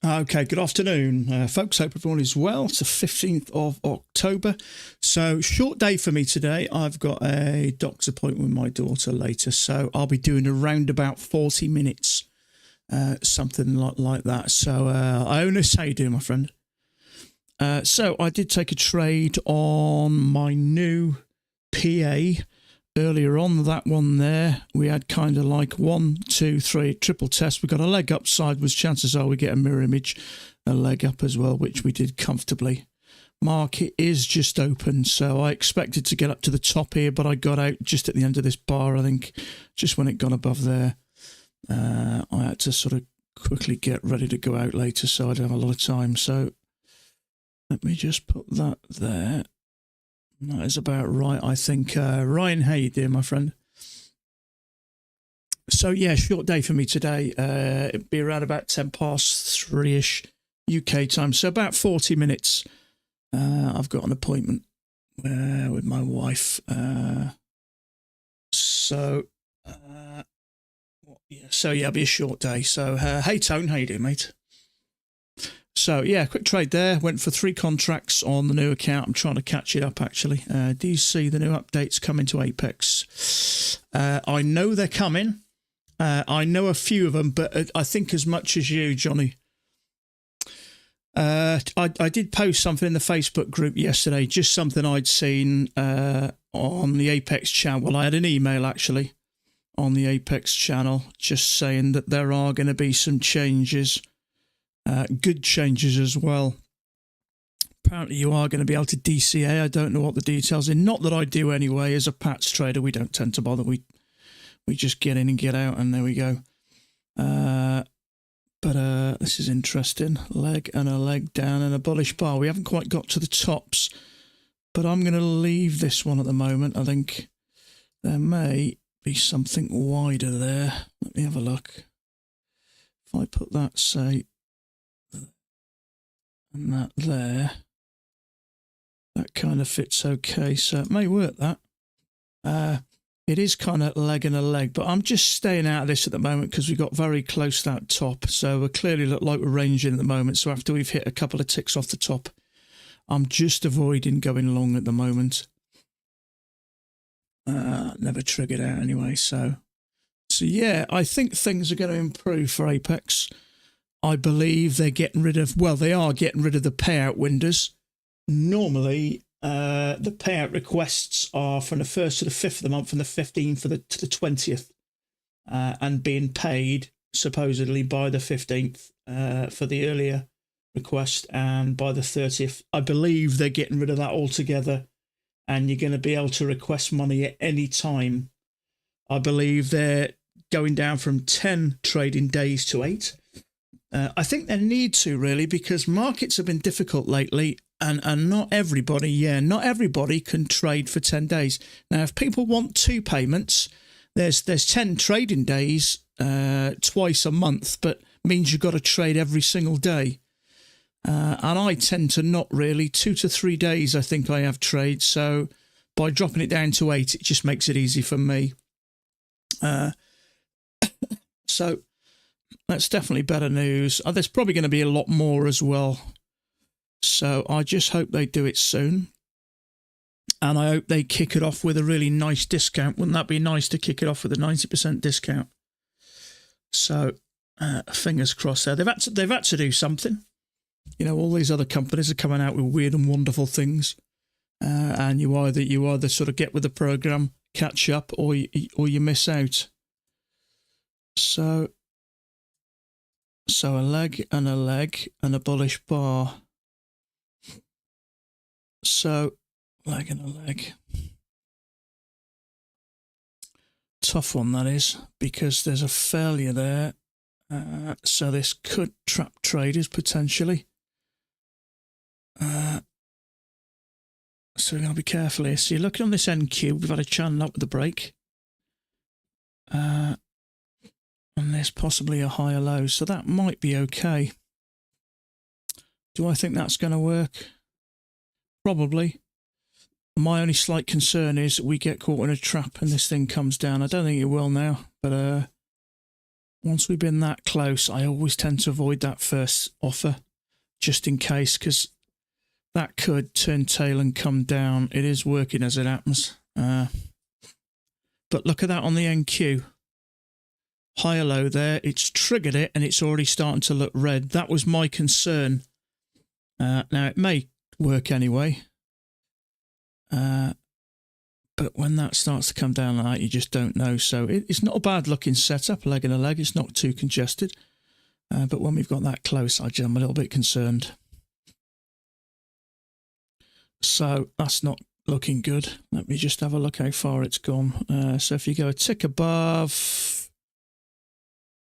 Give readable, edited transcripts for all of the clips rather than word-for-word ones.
Okay, good afternoon, folks. Hope everyone is well. It's the 15th of October. So, short day for me today. I've got a doctor's appointment with my daughter later. So, I'll be doing around about 40 minutes, something like that. So, Ionis, how you doing, my friend? So, I did take a trade on my new PA. Earlier on, that one there, we had kind of like 1, 2, 3 triple test. We got a leg up sideways. Chances are we get a mirror image, a leg up as well, which we did comfortably. Market is just open, so I expected to get up to the top here, but I got out just at the end of this bar, I think, just when it got above there. I had to sort of quickly get ready to go out later, so I don't have a lot of time. So let me just put that there. That is about right, I think. Ryan, how you doing, my friend? So, yeah, short day for me today. It'll be around about 10 past 3-ish UK time. So about 40 minutes. I've got an appointment with my wife. So, it'll be a short day. So, hey, Tone, how you doing, mate? So, yeah, quick trade there. Went for 3 contracts on the new account. I'm trying to catch it up, actually. Do you see the new updates coming to Apex? I know they're coming. I know a few of them, but I think as much as you, Johnny. I did post something in the Facebook group yesterday, just something I'd seen on the Apex channel. Well, I had an email, actually, on the Apex channel, just saying that there are going to be some changes. Good changes as well. Apparently you are going to be able to DCA. I don't know what the details are. Not that I do anyway. As a Pats trader, we don't tend to bother. We just get in and get out, and there we go. But this is interesting. Leg and a leg down and a bullish bar. We haven't quite got to the tops, but I'm going to leave this one at the moment. I think there may be something wider there. Let me have a look. If I put that, say, and that there, that kind of fits okay, so it may work, that. It is kind of leg and a leg, but I'm just staying out of this at the moment because we got very close to that top, so we clearly look like we're ranging at the moment. So after we've hit a couple of ticks off the top, I'm just avoiding going long at the moment. Never triggered out anyway, so yeah, I think things are going to improve for Apex. I believe they're getting rid of, well, they are getting rid of the payout windows. Normally, the payout requests are from the 1st to the 5th of the month, from the 15th to the 20th, and being paid supposedly by the 15th for the earlier request, and by the 30th. I believe they're getting rid of that altogether, and you're going to be able to request money at any time. I believe they're going down from 10 trading days to 8. I think they need to, really, because markets have been difficult lately, and not everybody can trade for 10 days. Now, if people want 2 payments, there's 10 trading days twice a month, but means you've got to trade every single day. And I tend to not really. 2 to 3 days, I think I have trades. So by dropping it down to 8, it just makes it easy for me. So that's definitely better news. There's probably going to be a lot more as well. So I just hope they do it soon. And I hope they kick it off with a really nice discount. Wouldn't that be nice to kick it off with a 90% discount? So fingers crossed there. They've had to do something. You know, all these other companies are coming out with weird and wonderful things. And you either sort of get with the program, catch up, or you miss out. So a leg and a bullish bar. So, leg and a leg. Tough one, that is, because there's a failure there. So this could trap traders potentially. So we're going to be careful here. So you're looking on this NQ, we've had a channel up with the break. And there's possibly a higher low, so that might be okay. Do I think that's going to work? Probably. My only slight concern is we get caught in a trap and this thing comes down. I don't think it will now, but once we've been that close, I always tend to avoid that first offer, just in case, because that could turn tail and come down. It is working as it happens. But look at that on the NQ. High or low there. It's triggered it and it's already starting to look red. That was my concern. Now, it may work anyway. But when that starts to come down like that, you just don't know. So it's not a bad looking setup, leg and a leg. It's not too congested. But when we've got that close, I'm a little bit concerned. So that's not looking good. Let me just have a look how far it's gone. So if you go a tick above,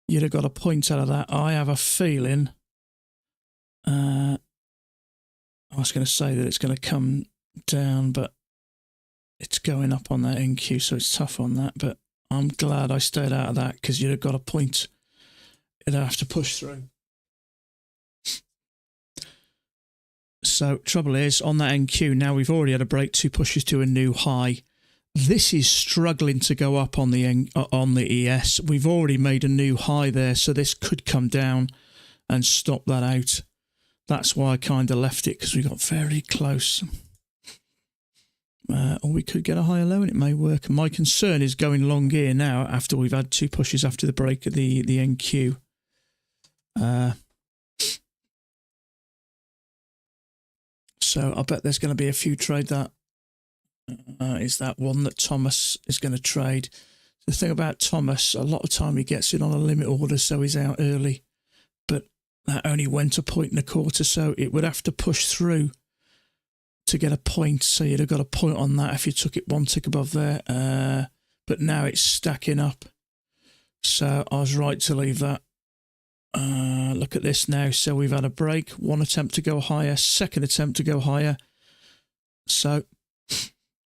you'd have got a point out of that. I have a feeling, I was going to say that it's going to come down, but it's going up on that NQ, so it's tough on that. But I'm glad I stayed out of that, because you'd have got a point you'd have to push through. So trouble is, on that NQ, now we've already had a break, 2 pushes to a new high. This is struggling to go up on the ES. We've already made a new high there, so this could come down and stop that out. That's why I kind of left it, because we got very close. Or we could get a higher low and it may work. My concern is going long here now after we've had 2 pushes after the break of the NQ. So I bet there's going to be a few trade that is that one that Thomas is going to trade. The thing about Thomas, a lot of time he gets it on a limit order, so he's out early. But that only went a point and a quarter, so it would have to push through to get a point. So you'd have got a point on that if you took it 1 tick above there. But now it's stacking up. So I was right to leave that. Look at this now. So we've had a break, 1 attempt to go higher, 2nd attempt to go higher. So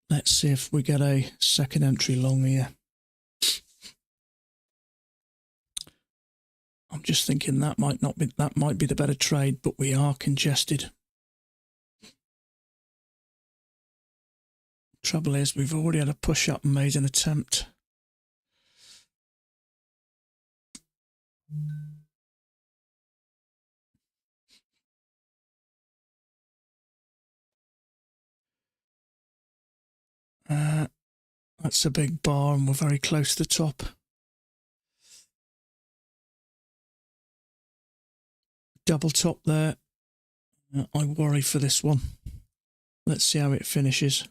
let's see if we get a 2nd entry long here. I'm just thinking that might be the better trade, but we are congested. Trouble is, we've already had a push up and made an attempt. That's a big bar and we're very close to the top. Double top there. I worry for this one. Let's see how it finishes.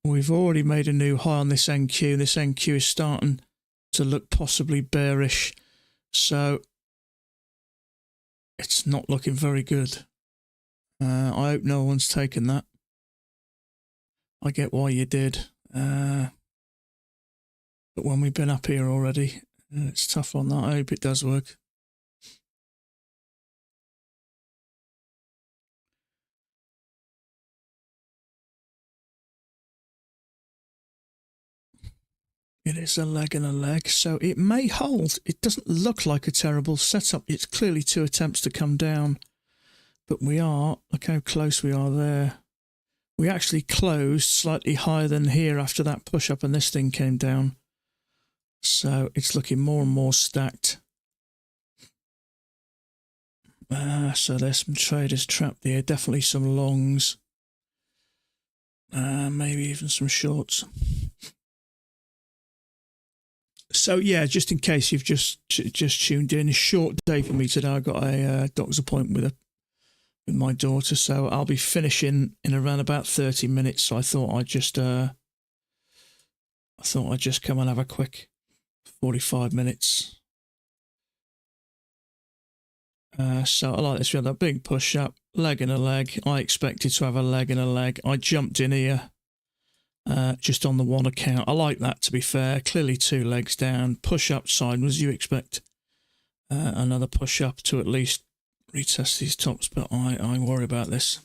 We've already made a new high on this NQ. This NQ is starting to look possibly bearish. So it's not looking very good. I hope no one's taken that. I get why you did. But when we've been up here already, it's tough on that. I hope it does work. It is a leg and a leg, so it may hold. It doesn't look like a terrible setup. It's clearly 2 attempts to come down. But we are, look how close we are there. We actually closed slightly higher than here after that push up and this thing came down. So it's looking more and more stacked. So there's some traders trapped there. Definitely some longs. Maybe even some shorts. So yeah, just in case you've just tuned in, a short day for me today. I got a doctor's appointment with my daughter, so I'll be finishing in around about 30 minutes. So I thought I'd just come and have a quick 45 minutes. So I like this. We had that big push up, leg and a leg. I expected to have a leg and a leg. I jumped in here just on the 1 account. I like that, to be fair. Clearly 2 legs down. Push up sideways, you expect another push up to at least retest these tops, but I worry about this.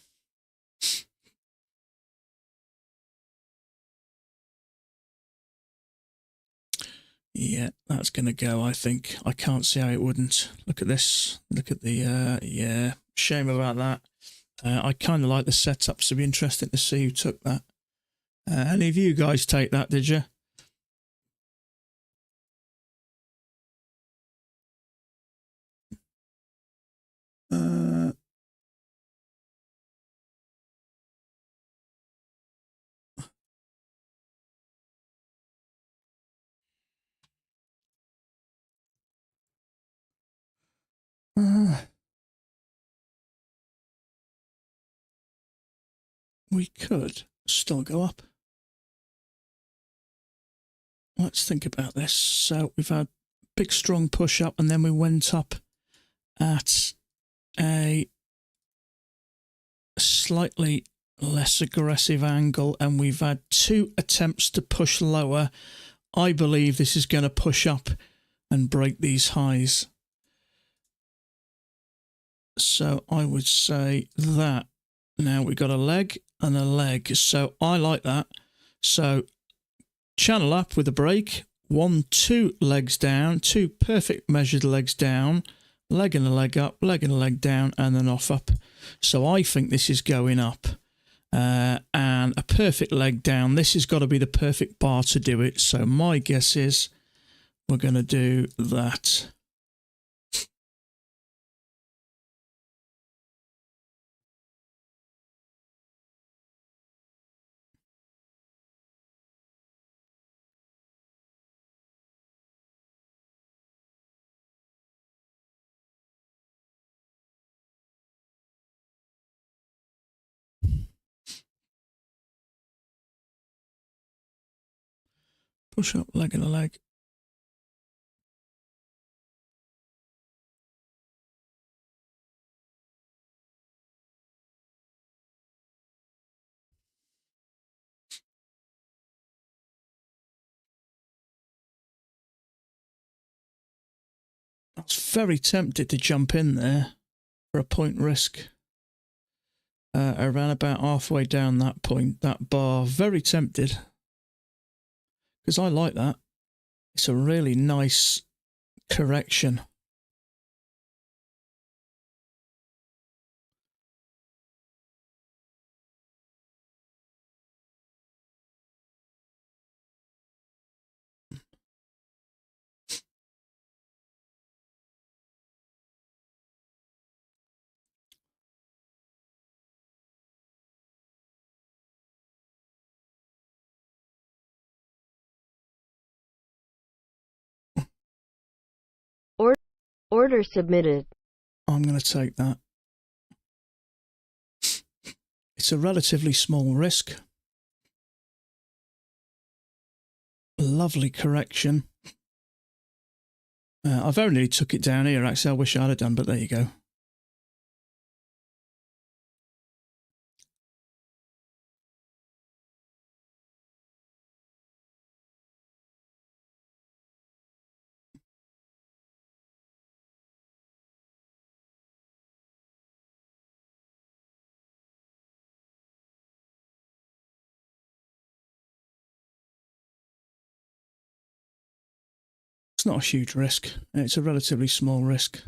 Yeah, that's going to go, I think. I can't see how it wouldn't. Look at this. Look at the, yeah, shame about that. I kind of like the setup, so it'd be interesting to see who took that. Any of you guys take that, did you? We could still go up. Let's think about this. So we've had big strong push up, and then we went up at a slightly less aggressive angle, and we've had 2 attempts to push lower. I believe this is going to push up and break these highs. So I would say that now we've got a leg and a leg. So I like that. So channel up with a break. 1, 2 legs down, 2 perfect measured legs down, leg and a leg up, leg and a leg down, and then off up. So I think this is going up. And a perfect leg down. This has got to be the perfect bar to do it. So my guess is we're going to do that. Push up, leg and a leg. I was very tempted to jump in there for a point risk. Around about halfway down that point, that bar, very tempted. Because I like that. It's a really nice correction. Order submitted. I'm going to take that. It's a relatively small risk. Lovely correction. I've only took it down here, actually. I wish I'd have done, but there you go. It's not a huge risk. It's a relatively small risk.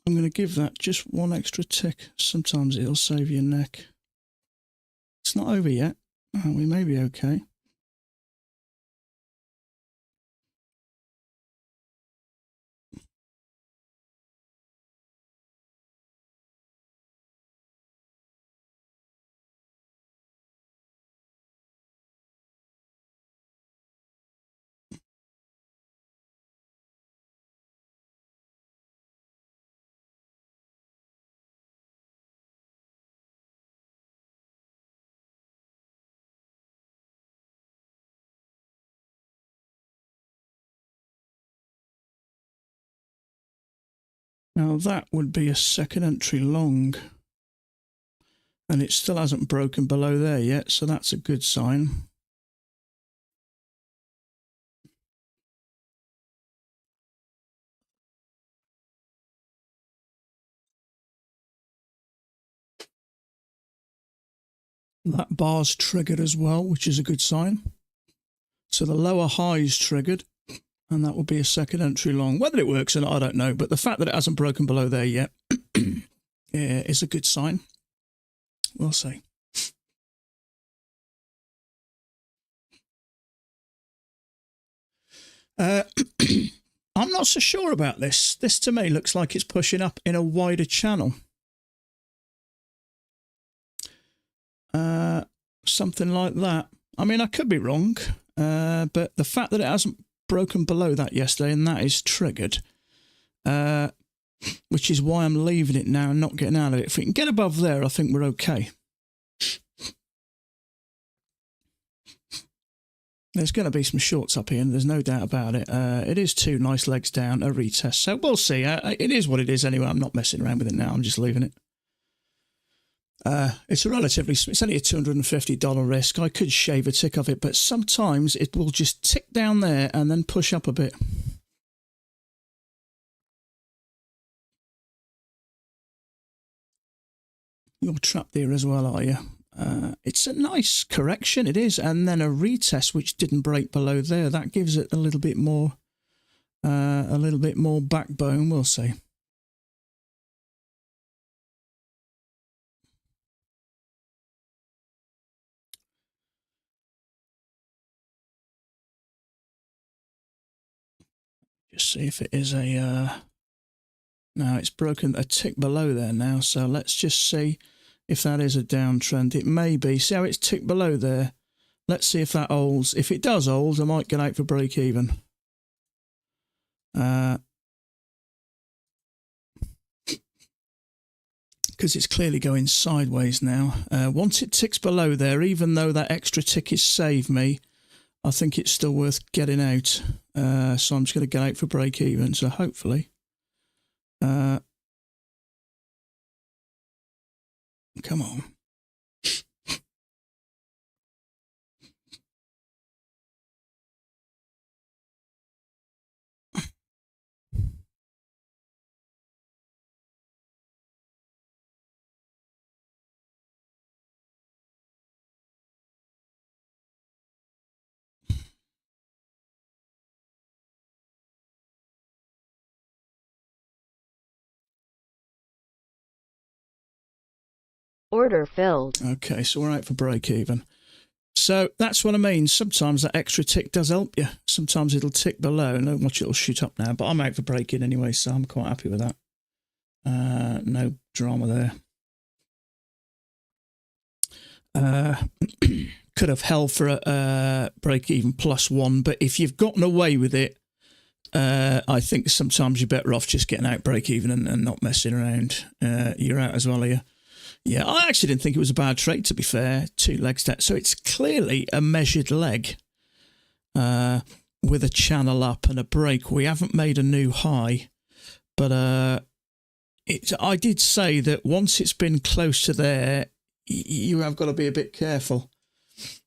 I'm going to give that just one extra tick. Sometimes it'll save your neck. It's not over yet. We may be okay. Now that would be a second entry long. And it still hasn't broken below there yet, so that's a good sign. That bar's triggered as well, which is a good sign. So the lower high is triggered, and that will be a second entry long. Whether it works or not, I don't know, but the fact that it hasn't broken below there yet is a good sign. We'll see. I'm not so sure about this. This to me looks like it's pushing up in a wider channel. Something like that. I mean, I could be wrong, but the fact that it hasn't broken below that yesterday and that is triggered, which is why I'm leaving it now and not getting out of it. If we can get above there, I think we're okay. There's going to be some shorts up here, and there's no doubt about it. It is 2 nice legs down, a retest. So we'll see. It is what it is anyway. I'm not messing around with it now. I'm just leaving it. It's only a $250 risk. I could shave a tick of it, but sometimes it will just tick down there and then push up a bit. You're trapped there as well, are you? It's a nice correction, it is, and then a retest which didn't break below there. That gives it a little bit more backbone. We'll see. Just see if it is a... No, it's broken a tick below there now, so let's just see if that is a downtrend. It may be. See how it's ticked below there? Let's see if that holds. If it does hold, I might get out for break even. Because it's clearly going sideways now. Once it ticks below there, even though that extra tick has saved me, I think it's still worth getting out. So I'm just going to get out for break even. So hopefully, come on. Order filled. Okay, so we're out for break even. So that's what I mean. Sometimes that extra tick does help you. Sometimes it'll tick below and watch it'll shoot up now. But I'm out for break in anyway, so I'm quite happy with that. No drama there. Could have held for a break even +1, but if you've gotten away with it, I think sometimes you're better off just getting out break even and not messing around. You're out as well, are you? Yeah, I actually didn't think it was a bad trade, to be fair. 2 legs down. So it's clearly a measured leg with a channel up and a break. We haven't made a new high, but I did say that once it's been close to there, you have got to be a bit careful.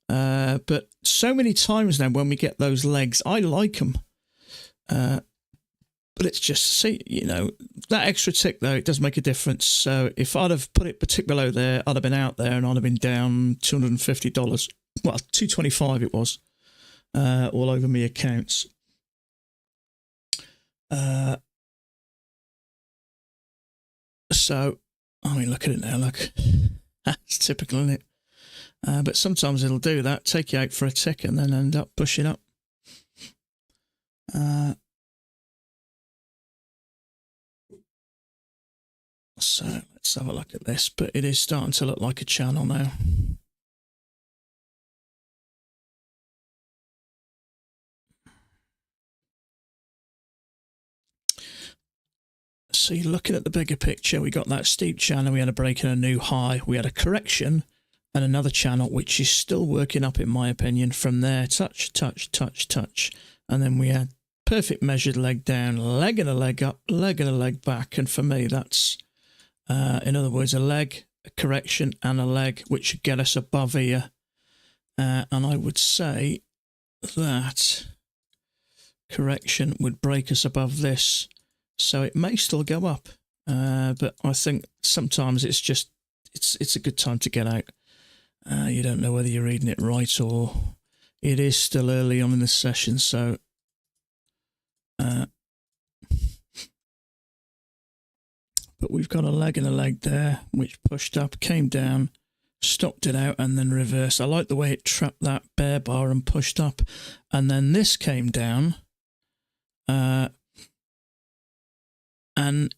But so many times now when we get those legs, I like them. But it's just, see, you know, that extra tick, though, it does make a difference. So if I'd have put it a tick below there, I'd have been out there and I'd have been down $250. Well, $225 it was, all over me accounts. So, I mean, look at it now, look. That's typical, isn't it? But sometimes it'll do that, take you out for a tick and then end up pushing up. So let's have a look at this, but it is starting to look like a channel now. See, looking at the bigger picture, we got that steep channel, we had a break and a new high, we had a correction and another channel, which is still working up, in my opinion, from there, touch, touch, touch, touch. And then we had perfect measured leg down, leg and a leg up, leg and a leg back. And for me, that's, in other words, a leg, a correction, and a leg, which should get us above here. And I would say that correction would break us above this. So it may still go up. But I think sometimes it's just, it's a good time to get out. You don't know whether you're reading it right, or it is still early on in the session. So but we've got a leg and a leg there, which pushed up, came down, stopped it out, and then reversed. I like the way it trapped that bear bar and pushed up. And then this came down, and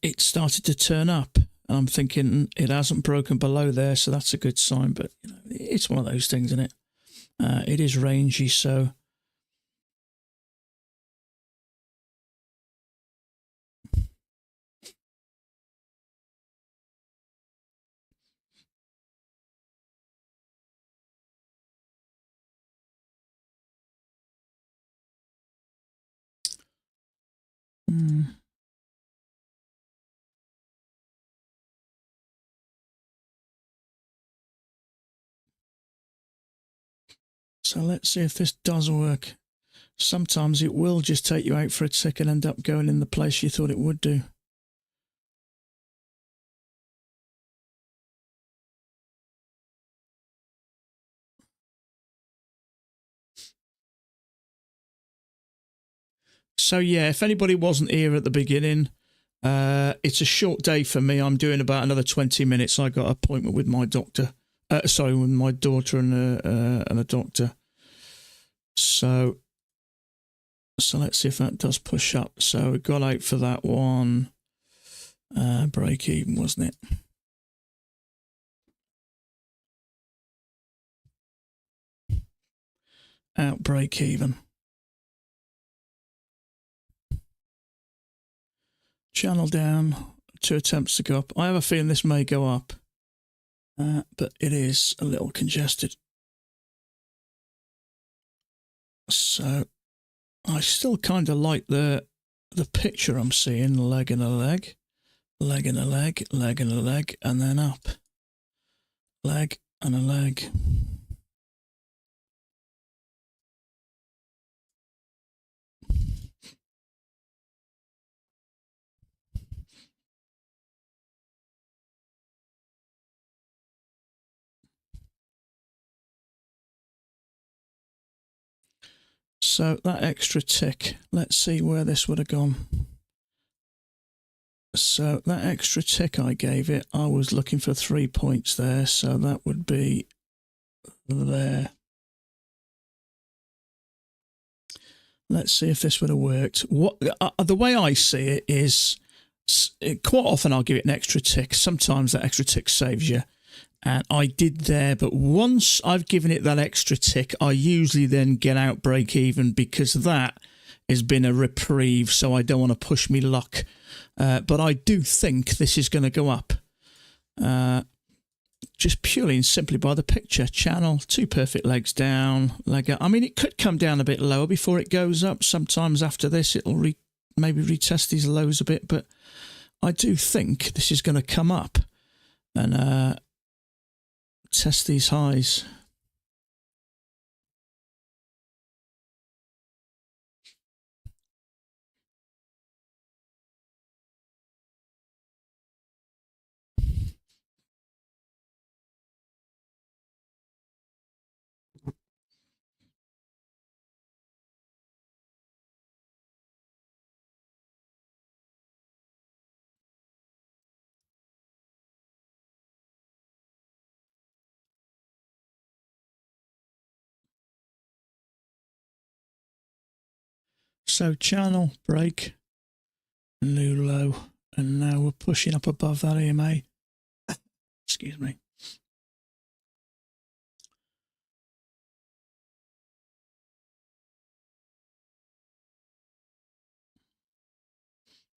it started to turn up. And I'm thinking it hasn't broken below there, so that's a good sign. But you know, it's one of those things, isn't it? It is rangy, so So let's see if this does work. Sometimes it will just take you out for a tick and end up going in the place you thought it would do. So yeah, if anybody wasn't here at the beginning, it's a short day for me. I'm doing about another 20 minutes. I got an appointment with my doctor. With my daughter and a doctor. So let's see if that does push up. So we got out for that one. Break even, wasn't it? Out break even. Channel down, 2 attempts to go up. I have a feeling this may go up, but it is a little congested. So I still kind of like the picture I'm seeing. Leg and a leg, leg and a leg, leg and a leg, and then up. Leg and a leg. So that extra tick, let's see where this would have gone. So that extra tick I gave it, I was looking for 3 points there, so that would be there. Let's see if this would have worked. What the way I see it is, quite often I'll give it an extra tick. Sometimes that extra tick saves you. And I did there, but once I've given it that extra tick, I usually then get out break even, because that has been a reprieve, so I don't want to push me luck. But I do think this is going to go up. Just purely and simply by the picture. Channel, 2 perfect legs down, leg up. I mean, it could come down a bit lower before it goes up. Sometimes after this, it'll maybe retest these lows a bit, but I do think this is going to come up and test these highs. So channel, break, new low, and now we're pushing up above that EMA. Excuse me.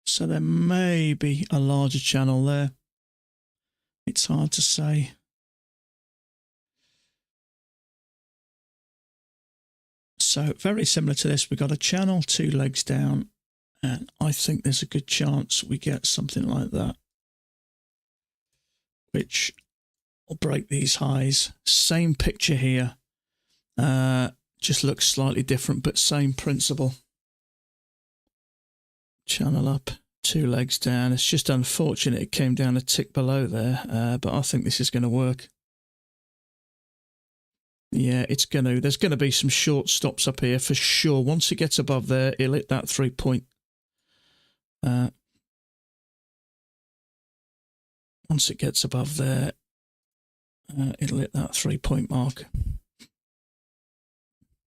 So there may be a larger channel there. It's hard to say. So very similar to this, we've got a channel 2 legs down, and I think there's a good chance we get something like that, which will break these highs. Same picture here, just looks slightly different, but same principle. Channel up, 2 legs down. It's just unfortunate it came down a tick below there, but I think this is going to work. Yeah, it's going to. There's going to be some short stops up here for sure. Once it gets above there, it'll hit that 3 point. Once it gets above there, it'll hit that 3 point mark.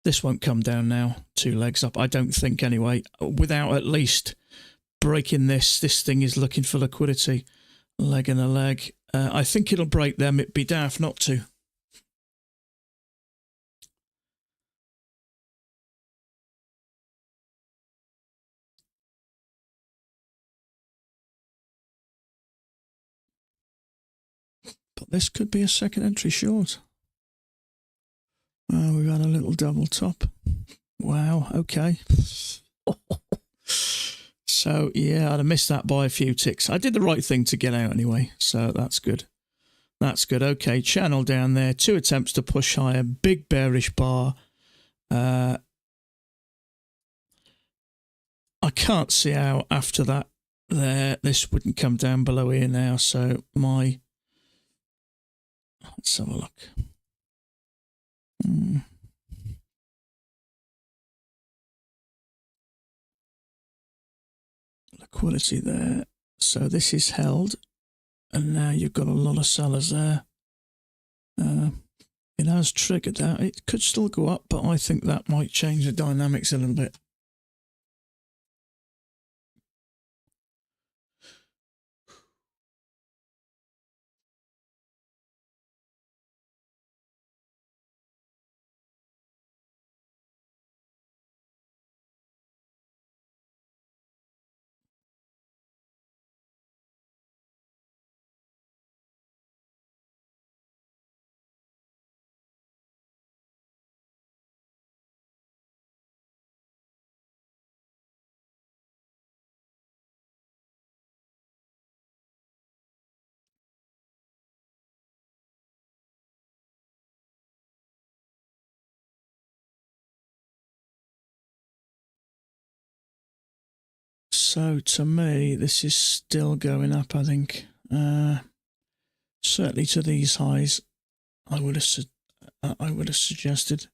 This won't come down now. 2 legs up, I don't think anyway. Without at least breaking this thing is looking for liquidity. Leg and a leg. I think it'll break them. It'd be daft not to. But this could be a second entry short. We've had a little double top. Wow, okay. So, yeah, I'd have missed that by a few ticks. I did the right thing to get out anyway, so that's good. That's good. Okay, channel down there. 2 attempts to push higher. Big bearish bar. I can't see how after that this wouldn't come down below here now, so let's have a look. Liquidity there. So this is held, and now you've got a lot of sellers there. It has triggered that. It could still go up, but I think that might change the dynamics a little bit. So to me, this is still going up, I think. Certainly to these highs, I would have suggested.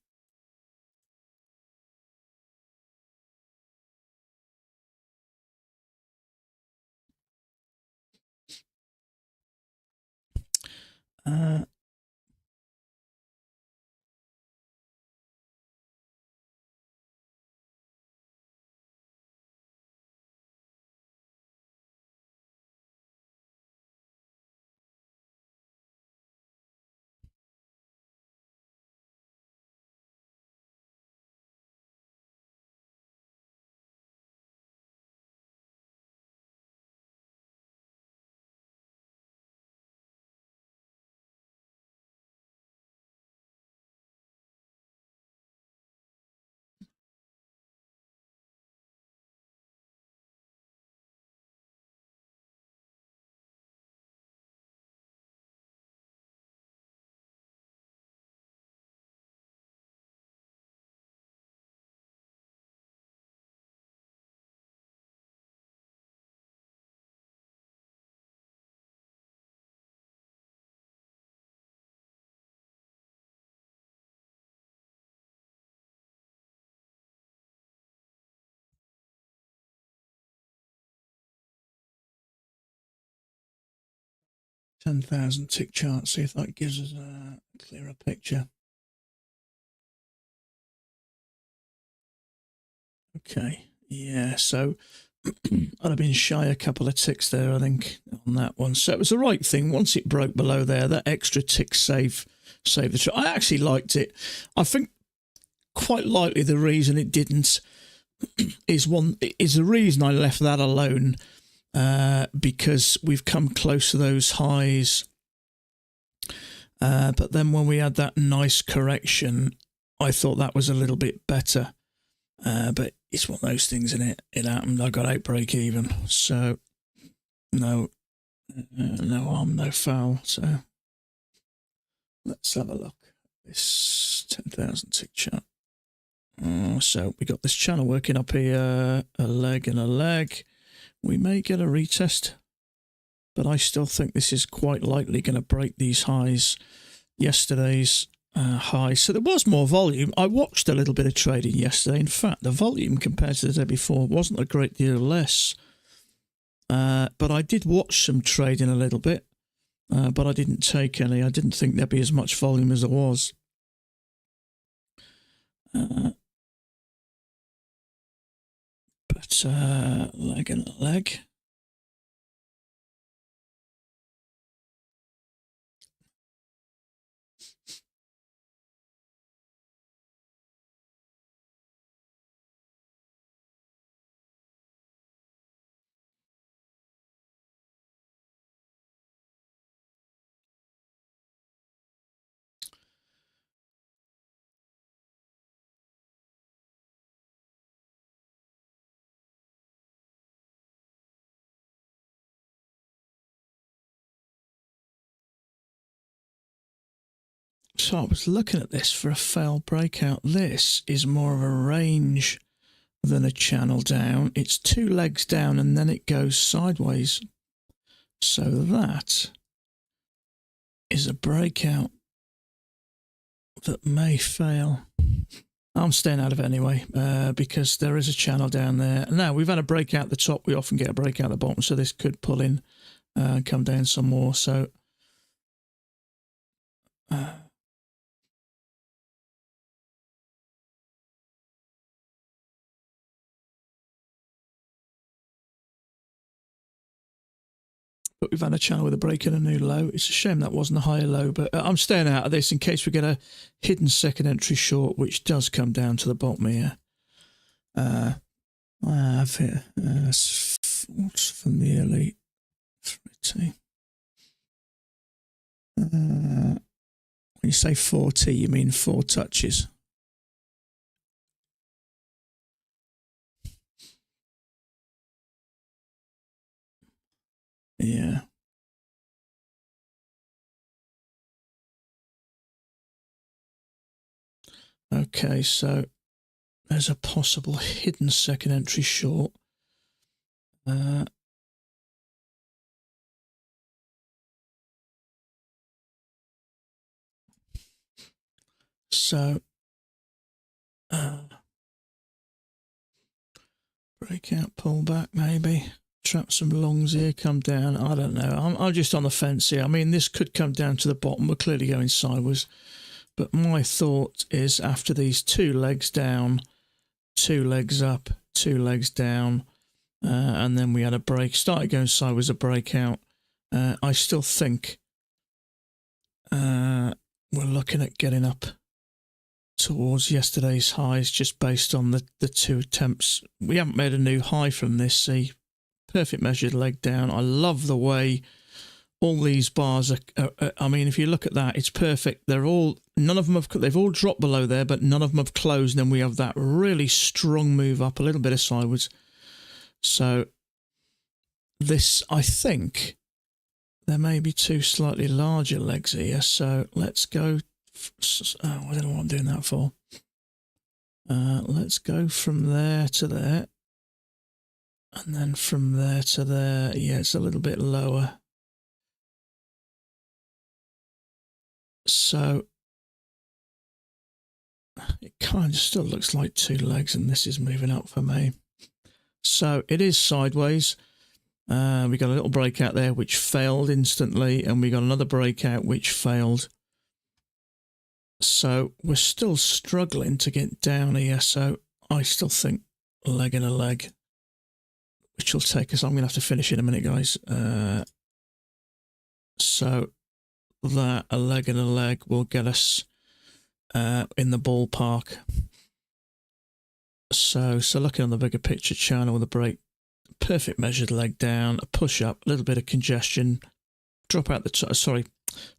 $10,000 tick chart, see if that gives us a clearer picture. Okay, yeah, so I'd have been shy a couple of ticks there, I think, on that one. So it was the right thing. Once it broke below there, that extra tick saved the chart. I actually liked it. I think quite likely the reason it didn't is the reason I left that alone. Because we've come close to those highs. But then when we had that nice correction, I thought that was a little bit better. But it's one of those things, isn't it? It happened. I got out break even. So no harm, no foul. So let's have a look. This 10,000 tick chart. So we got this channel working up here, a leg and a leg. We may get a retest, but I still think this is quite likely going to break these highs, yesterday's high. So there was more volume. I watched a little bit of trading yesterday. In fact, the volume compared to the day before wasn't a great deal less. But I did watch some trading a little bit, but I didn't take any. I didn't think there'd be as much volume as there was. But leg and leg. So I was looking at this for a failed breakout. This is more of a range than a channel down. It's two legs down and then it goes sideways. So that is a breakout that may fail. I'm staying out of it anyway, because there is a channel down there. Now, we've had a breakout at the top. We often get a breakout at the bottom, so this could pull in and come down some more. So but we've had a channel with a break and a new low. It's a shame that wasn't a higher low, but I'm staying out of this in case we get a hidden second entry short, which does come down to the bottom here. I have here, what's from the early 3T? When you say 4T, you mean 4 touches. Yeah. Okay, so there's a possible hidden second entry short. So breakout, pullback, maybe. Trap some longs here, come down. I don't know. I'm just on the fence here. I mean, this could come down to the bottom. We're clearly going sideways. But my thought is after these 2 legs down, 2 legs up, 2 legs down, and then we had a break, started going sideways, a breakout. I still think we're looking at getting up towards yesterday's highs just based on the 2 attempts. We haven't made a new high from this. See, perfect measured leg down. I love the way all these bars are, I mean, if you look at that, it's perfect. They're all, none of them have, they've all dropped below there, but none of them have closed. And then we have that really strong move up, a little bit of sideways. So this, I think there may be 2 slightly larger legs here. So let's go. Oh, I don't know what I'm doing that for. Let's go from there to there. And then from there to there. Yeah, it's a little bit lower. So it kind of still looks like 2 legs, and this is moving up for me. So it is sideways. We got a little breakout there which failed instantly, and we got another breakout which failed. So we're still struggling to get down here. So I still think a leg and a leg, which will take us. I'm going to have to finish in a minute, guys. So that a leg and a leg will get us in the ballpark. So looking on the bigger picture channel with a break, perfect measured leg down, a push up, a little bit of congestion, drop out the top. Sorry,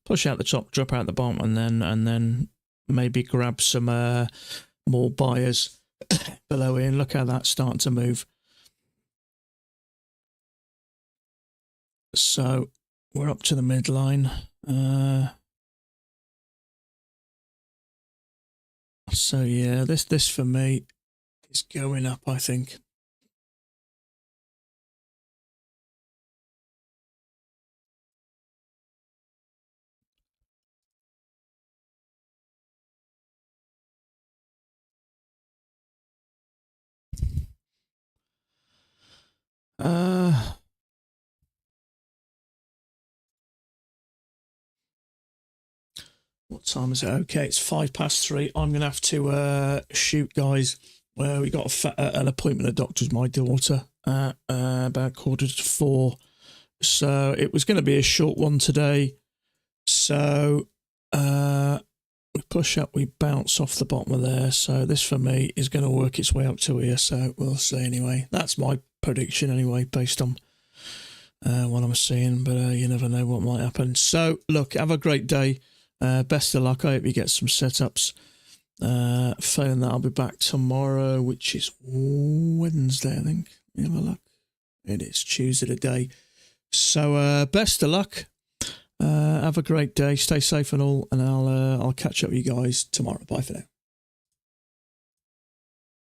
push out the top, drop out the bottom, and then maybe grab some more buyers below here. And look how that's starting to move. So we're up to the midline. So yeah, this for me is going up, I think. What time is it? Okay, it's 3:05. I'm gonna have to shoot, guys. Well, we got an appointment at doctor's, my daughter, at about 3:45. So it was going to be a short one today. So we push up, we bounce off the bottom of there. So this for me is going to work its way up to here. So we'll see anyway. That's my prediction anyway, based on what I'm seeing. But you never know what might happen. So look, have a great day. Best of luck. I hope you get some setups. Failing that, I'll be back tomorrow, which is Wednesday, I think. Have a look. It is Tuesday today. So best of luck. Have a great day. Stay safe and all, and I'll catch up with you guys tomorrow. Bye for now.